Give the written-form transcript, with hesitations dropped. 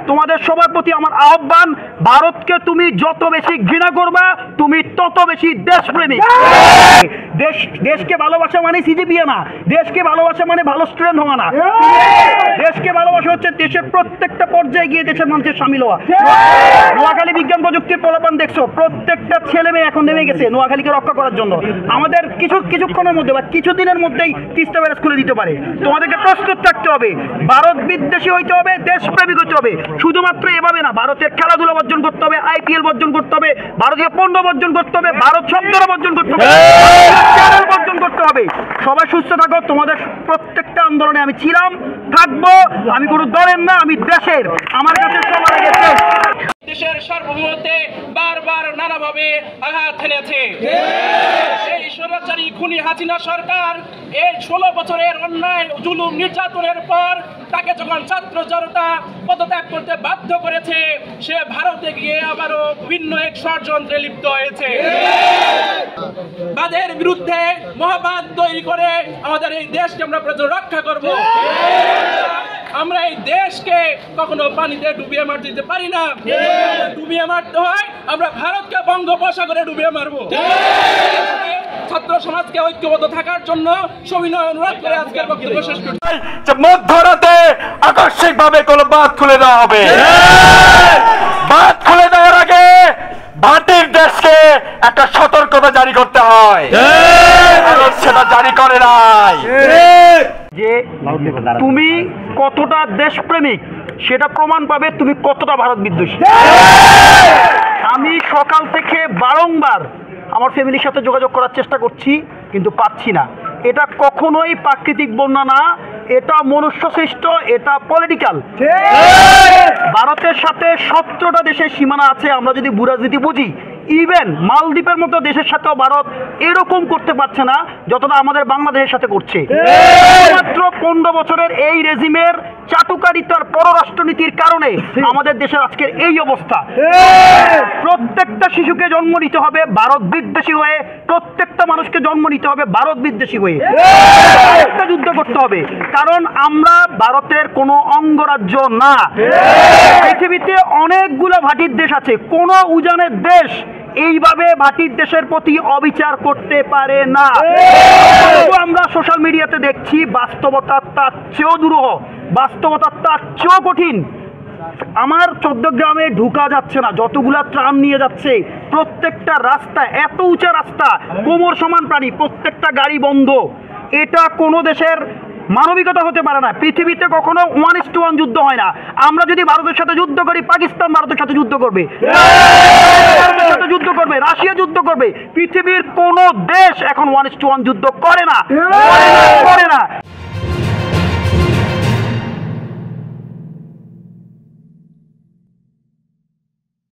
তোমাদের সবার প্রতি আমার আহ্বান, ভারতকে তুমি যত বেশি ঘৃণা করবা তুমি তত বেশি দেশপ্রেমিক। দেশকে ভালোবাসা মানে সিজিপিএ না, দেশকে ভালোবাসা মানে ভালো স্টুডেন্ট হওয়া না। দেশকে ভালোবাসা হচ্ছে দেশের প্রত্যেকটা পর্যায়ে গিয়ে দেশের মানুষের সামিল হওয়া। নোয়াখালী বিজ্ঞান প্রযুক্তির পোলাপান দেখছো, প্রত্যেকটা ছেলে মেয়ে এখন নেমে গেছে নোয়াখালীকে রক্ষা করার জন্য। আমাদের কিছুক্ষণের মধ্যে বা কিছুদিনের মধ্যেই তিস্তা ব্যারেজ খুলে দিতে পারে। তোমাদেরকে প্রস্তুত থাকতে হবে, ভারত বিদ্বেষী হইতে হবে, দেশপ্রেমিক হতে হবে। শুধুমাত্র এভাবে না, ভারতের খেলাধুলা বর্জন করতে হবে, আইপিএল বর্জন করতে হবে, ভারতীয় পণ্য বর্জন করতে হবে, ভারত শব্দরা বর্জন করতে হবে, চ্যানেল বর্জন করতে হবে। সবাই সুস্থ থাকো। তোমাদের প্রত্যেকটা আন্দোলনে আমি ছিলাম, থাকবো। আমি কোনো দলের না, আমি দেশের। আমার কাছে সবার আগে দেশের সার্বভৌমত্বে বারবার নানাভাবে আঘাত এনেছে। এই স্বৈরাচারী খুনি হাসিনা সরকার এই 16 বছরের অন্যায় জুলুম নির্যাতনের পর তাকে যখন ছাত্র জনতা পদত্যাগ করতে বাধ্য করেছে, সে ভারতে গিয়ে আবারও ভিন্ন এক ষড়যন্ত্রে লিপ্ত হয়েছে। বাদের বিরুদ্ধে মহাবাদ তৈরি করে আমাদের এই দেশকে আমরা রক্ষা করব। আমরা এই দেশকে কখনো পানিতে ডুবিয়ে মারতে দিতে পারি না। ডুবিয়ে মারতে হয়, আমরা ভারতকে বঙ্গোপসাগরে ডুবিয়ে মারবো। ছাত্র সমাজকে ঐক্যবদ্ধ থাকার জন্য সবিনয় অনুরোধ করে আজকের বক্তব্য শেষ করছি। মধ্যরাতে আকস্মিক ভাবে কোনো বাঁধ খুলে দেওয়া হবে। বাঁধ খুলে দেওয়ার আগে ভাটির দেশকে একটা সতর্কতা জারি করতে হয়, সেটা জারি করে নাই। যে তুমি কতটা দেশপ্রেমিক সেটা প্রমাণ পাবে তুমি কতটা ভারত বিদ্বেষী। আমি সকাল থেকে বারংবার আমার ফ্যামিলির সাথে যোগাযোগ করার চেষ্টা করছি, কিন্তু পাচ্ছি না। এটা কখনোই প্রাকৃতিক বন্যা না, এটা মনুষ্য সৃষ্ট, এটা পলিটিক্যাল। ভারতের সাথে 17টা দেশের সীমানা আছে। আমরা যদি ভূরাজনীতি বুঝি, ইভেন মালদ্বীপের মতো দেশের সাথেও ভারত এরকম করতে পারছে না যতটা আমাদের বাংলাদেশের সাথে করছে। মাত্র 15 বছরের এই রেজিমের চাটুকারিতার পররাষ্ট্রনীতির কারণে আমাদের দেশের আজকের এই অবস্থা। প্রত্যেকটা শিশুকে জন্ম নিতে হবে ভারত বিদ্বেষী হয়ে, প্রত্যেকটা মানুষকে জন্ম নিতে হবে ভারত বিদ্বেষী হয়ে। একটা যুদ্ধ করতে হবে, কারণ আমরা ভারতের কোনো অঙ্গরাজ্য না। পৃথিবীতে অনেকগুলো ভাটির দেশ আছে, কোনো উজানের দেশ এইভাবে ভাটির দেশের প্রতি অবিচার করতে পারে না। আমরা সোশ্যাল মিডিয়াতে দেখছি বাস্তবতা তার চেয়েও দুরূহ, বাস্তবতা তার চেয়েও কঠিন। আমার 14 গ্রামে ঢুকা যাচ্ছে না, যতগুলা ত্রাণ নিয়ে যাচ্ছে। প্রত্যেকটা রাস্তা এত উঁচা রাস্তা, কোমর সমান প্রাণী, প্রত্যেকটা গাড়ি বন্ধ। এটা কোনো দেশের মানবিকতা হতে পারে না। পৃথিবীতে কখনো 1:1 যুদ্ধ হয় না। আমরা যদি ভারতের সাথে যুদ্ধ করি, পাকিস্তান ভারতের সাথে যুদ্ধ করবে, ভারতের সাথে যুদ্ধ করবে, রাশিয়া যুদ্ধ করবে। পৃথিবীর কোনো দেশ এখন 1:1 যুদ্ধ করে না।